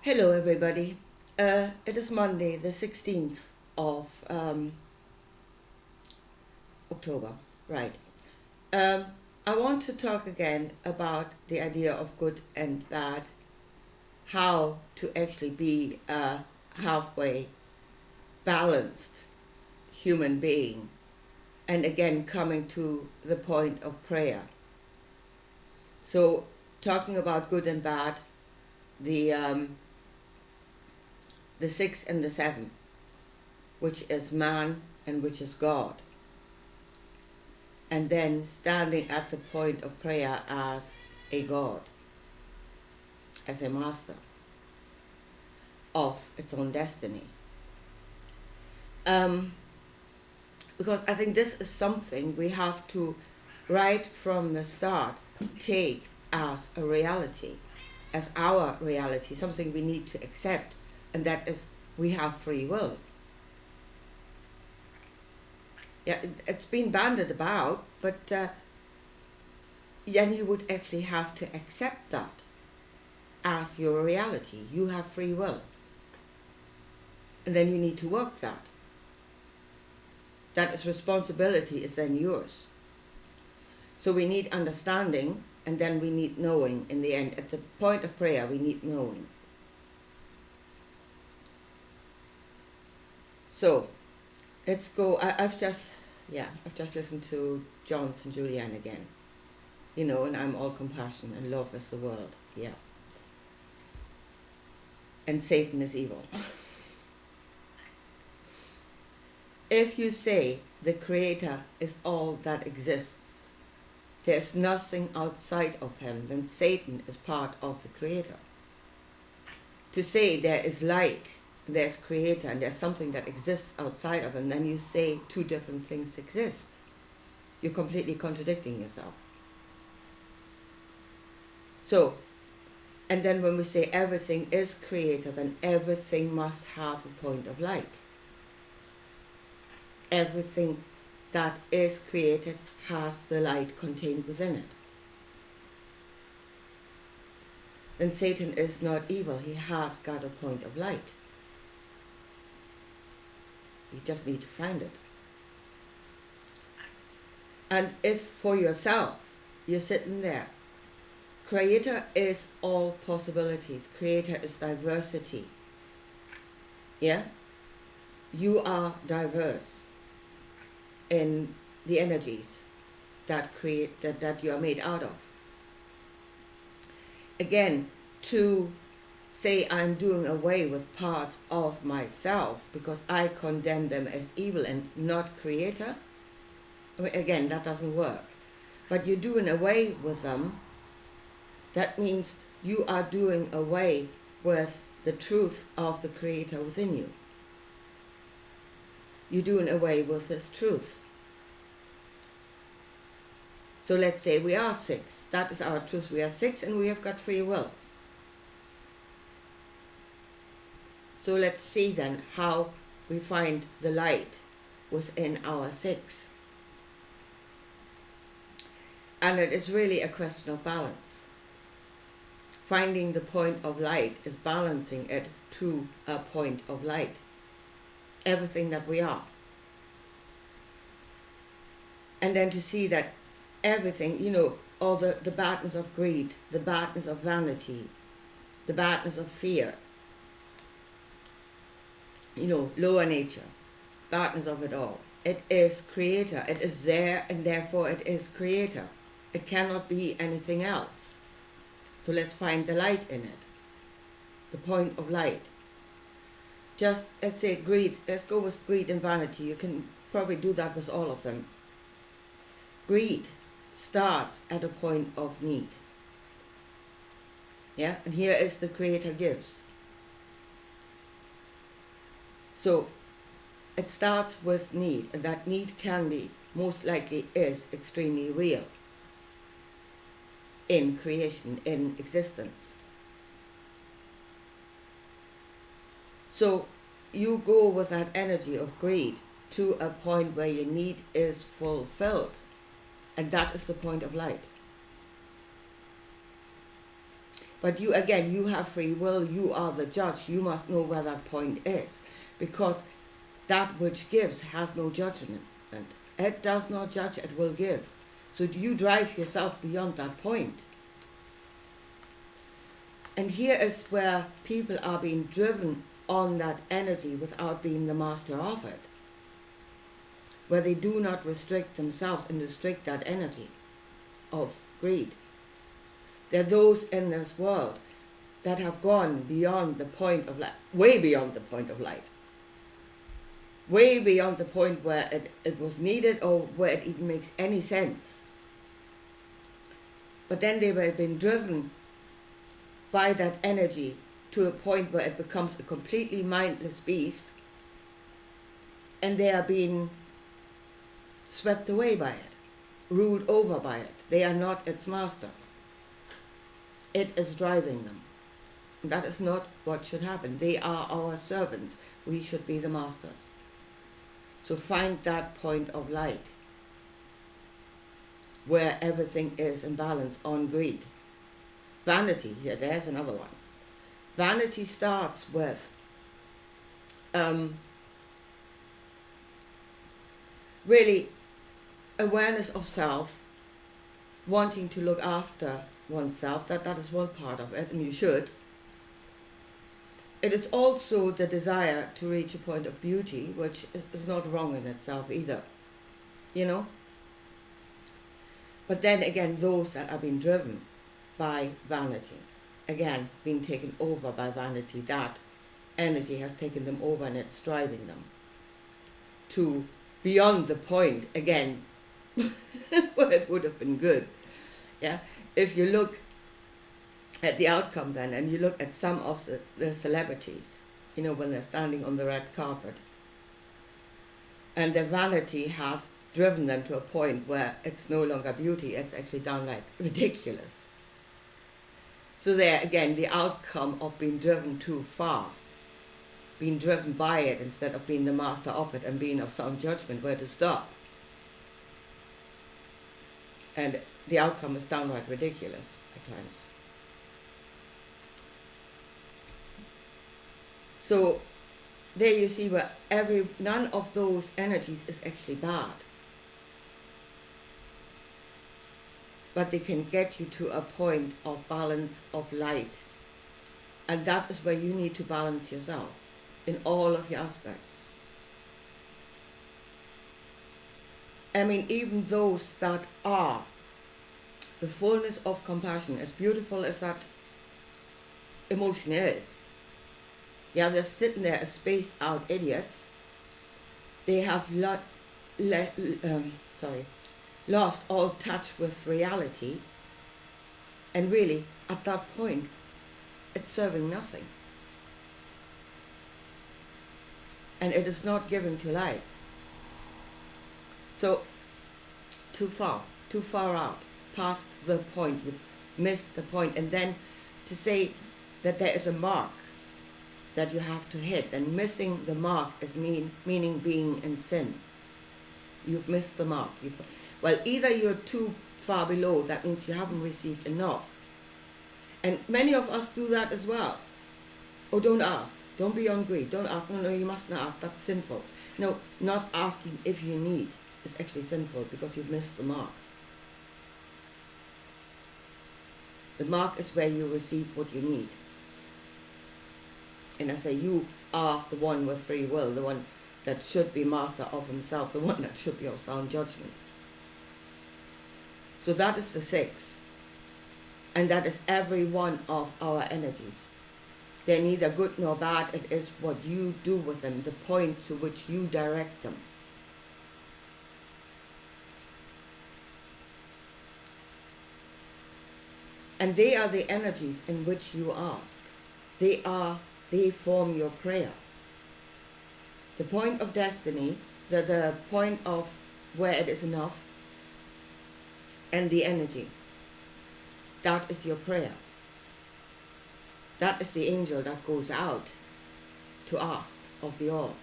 Hello, everybody. It is Monday, the 16th of October, right? Um, I want to talk again about the idea of good and bad, how to actually be a halfway balanced human being, and again, coming to the point of prayer. So, talking about good and bad, the, um, the six and the seven, which is man and which is God, and then standing at the point of prayer as a God, as a master of its own destiny. Um, because I think this is something we have to, right from the start, take as a reality, as our reality, something we need to accept, and that is we have free will. Yeah, it's been bandied about, but then you would actually have to accept that as your reality. You have free will. And then you need to work that. That is responsibility is then yours. So we need understanding, and then we need knowing in the end. At the point of prayer, we need knowing. So let's go. I've just listened to Johns and Julian again. And I'm all compassion and love is the world. Yeah. And Satan is evil. If you say the Creator is all that exists, there's nothing outside of him, then Satan is part of the Creator. To say there is light, there's Creator, and there's something that exists outside of him, then you say two different things exist. You're completely contradicting yourself. So, and then when we say everything is Creator, then everything must have a point of light. Everything that is created has the light contained within it. Then Satan is not evil. He has got a point of light. You just need to find it. And if for yourself, you're sitting there, Creator is all possibilities. Creator is diversity. Yeah? You are diverse in the energies that create that you are made out of. Again, to say I'm doing away with parts of myself because I condemn them as evil and not Creator, again, that doesn't work. But you're doing away with them, that means you are doing away with the truth of the Creator within you. You're doing away with this truth. So let's say we are six. That is our truth. We are six and we have got free will. So let's see then how we find the light within our six. And it is really a question of balance. Finding the point of light is balancing it to a point of light. Everything that we are. And then to see that everything, all the badness of greed, the badness of vanity, the badness of fear, lower nature, badness of it all. It is Creator. It is there and therefore it is Creator. It cannot be anything else. So let's find the light in it, the point of light. Just, let's say greed, let's go with greed and vanity. You can probably do that with all of them. Greed starts at a point of need. Yeah, and here is the Creator gives. So it starts with need, and that need can be, most likely is extremely real in creation, in existence. So you go with that energy of greed to a point where your need is fulfilled. And that is the point of light. But you, again, you have free will, you are the judge, you must know where that point is, because that which gives has no judgment. It does not judge, it will give. So you drive yourself beyond that point. And here is where people are being driven on that energy without being the master of it, where they do not restrict themselves and restrict that energy of greed. There are those in this world that have gone beyond the point of light, way beyond the point of light, way beyond the point where it was needed or where it even makes any sense. But then they were being driven by that energy to a point where it becomes a completely mindless beast, and they are being swept away by it, ruled over by it. They are not its master. It is driving them. That is not what should happen. They are our servants. We should be the masters. So find that point of light where everything is in balance on greed. Vanity, here, there's another one. Vanity starts with really awareness of self, wanting to look after oneself. That is one part of it, and you should. It is also the desire to reach a point of beauty, which is not wrong in itself either, you know. But then again, those that are being driven by vanity, again, being taken over by vanity, that energy has taken them over and it's driving them to beyond the point, again, where it would have been good. Yeah, if you look at the outcome then, and you look at some of the celebrities, you know, when they're standing on the red carpet, and their vanity has driven them to a point where it's no longer beauty, it's actually downright ridiculous. So there again, the outcome of being driven too far, being driven by it instead of being the master of it and being of sound judgment where to stop. And the outcome is downright ridiculous at times. So there you see where none of those energies is actually bad. But they can get you to a point of balance of light. And that is where you need to balance yourself in all of your aspects. I mean, even those that are the fullness of compassion, as beautiful as that emotion is, yeah, they're sitting there as spaced out idiots. They have lost all touch with reality, and really at that point it's serving nothing, and it is not given to life. So too far out, past the point, you've missed the point. And then to say that there is a mark that you have to hit, and missing the mark is meaning being in sin. You've missed the mark. Well, either you're too far below, that means you haven't received enough. And many of us do that as well. Oh, don't ask. Don't be on greed. Don't ask. No, you mustn't ask. That's sinful. No, not asking if you need is actually sinful because you've missed the mark. The mark is where you receive what you need. And I say you are the one with free will, the one that should be master of himself, the one that should be of sound judgment. So that is the 6. And that is every one of our energies. They're neither good nor bad. It is what you do with them, the point to which you direct them. And they are the energies in which you ask. They form your prayer. The point of destiny, the point of where it is enough, and the energy. That is your prayer. That is the angel that goes out to ask of the all.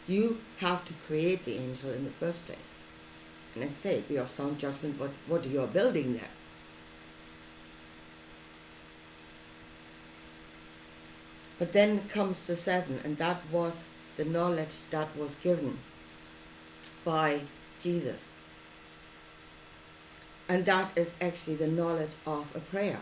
You have to create the angel in the first place. And I say, be of sound judgment what you are building there. But then comes the 7, and that was the knowledge that was given by Jesus. And that is actually the knowledge of a prayer.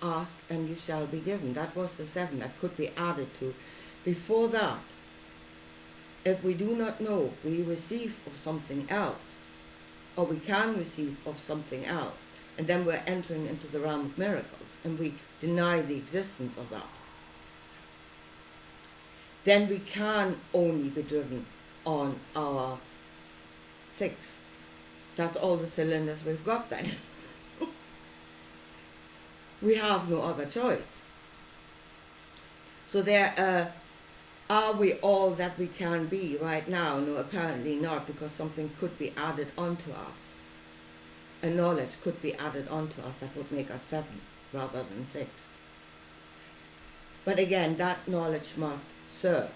Ask and you shall be given. That was the 7 that could be added to. Before that, if we do not know, we receive of something else, or we can receive of something else, and then we're entering into the realm of miracles, and we deny the existence of that. Then we can only be driven on our 6. That's all the cylinders we've got then. We have no other choice. So are we all that we can be right now? No, apparently not, because something could be added onto us. A knowledge could be added onto us that would make us 7 rather than 6. But again, that knowledge must serve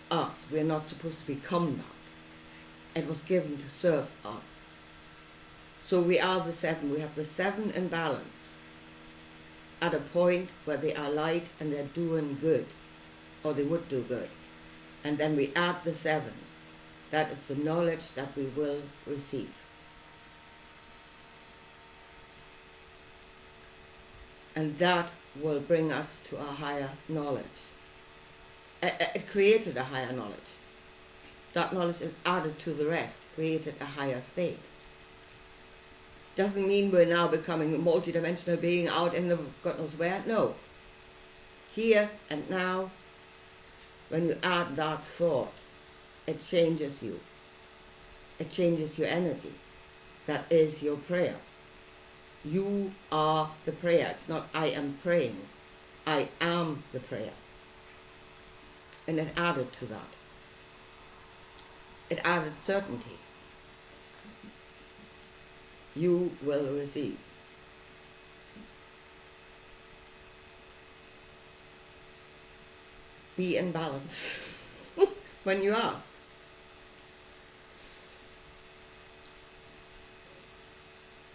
us. We're not supposed to become that. It was given to serve us. So we are the 7. We have the 7 in balance at a point where they are light and they're doing good, or they would do good. And then we add the 7. That is the knowledge that we will receive. And that will bring us to a higher knowledge. It created a higher knowledge. That knowledge is added to the rest, created a higher state. Doesn't mean we're now becoming a multidimensional being out in the God knows where. No. Here and now, when you add that thought, it changes you. It changes your energy. That is your prayer. You are the prayer. It's not I am praying. I am the prayer. And it added to that. It added certainty. You will receive. Be in balance when you ask.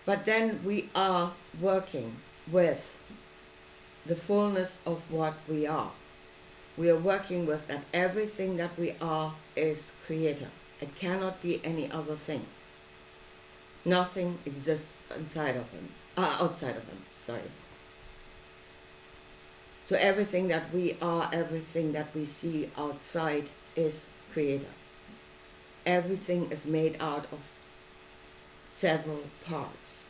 But then we are working with the fullness of what we are. We are working with that everything that we are is creator. It cannot be any other thing. Nothing exists outside of him. Sorry. So everything that we are, everything that we see outside is creator. Everything is made out of several parts.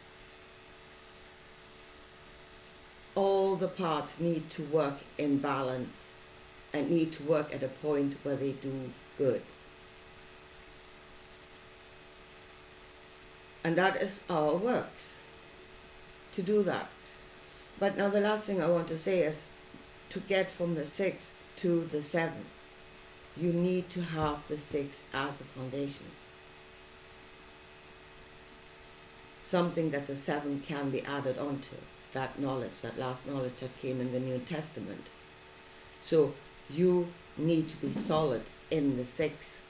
All the parts need to work in balance and need to work at a point where they do good. And that is our works, to do that. But now the last thing I want to say is, to get from the 6 to the 7, you need to have the 6 as a foundation. Something that the 7 can be added onto, that knowledge, that last knowledge that came in the New Testament. So you need to be solid in the 6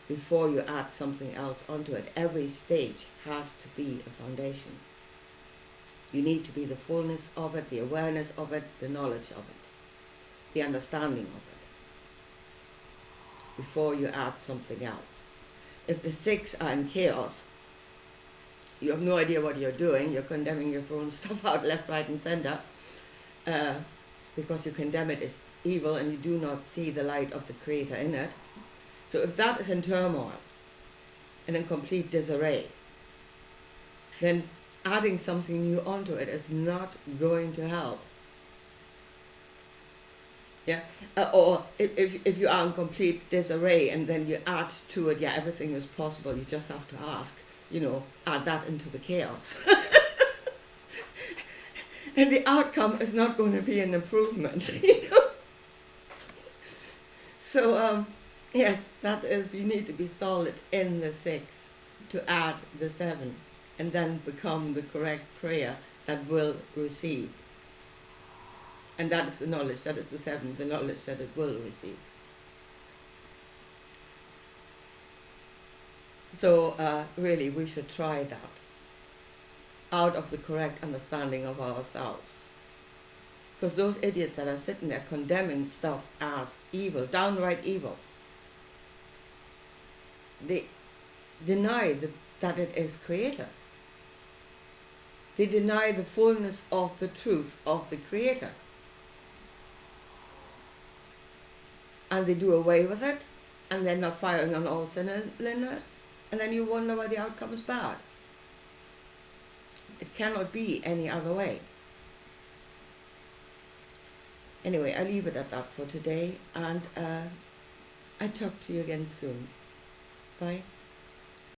before you add something else onto it. Every stage has to be a foundation. You need to be the fullness of it, the awareness of it, the knowledge of it, the understanding of it, before you add something else. If the 6 are in chaos, you have no idea what you're doing, you're condemning, you're throwing stuff out left, right and center, because you condemn it as evil and you do not see the light of the Creator in it. So if that is in turmoil and in complete disarray, then adding something new onto it is not going to help. Yeah, or if you are in complete disarray and then you add to it, yeah, everything is possible, you just have to ask, add that into the chaos. And the outcome is not going to be an improvement. So, yes, that is, you need to be solid in the 6 to add the 7 and then become the correct prayer that will receive. And that is the knowledge, that is the 7, the knowledge that it will receive. So really we should try that out of the correct understanding of ourselves. Because those idiots that are sitting there condemning stuff as evil, downright evil, they deny that it is creator. They deny the fullness of the truth of the creator. And they do away with it, and they're not firing on all cylinders, and then you wonder why the outcome is bad. It cannot be any other way. Anyway, I leave it at that for today, and I talk to you again soon. Bye.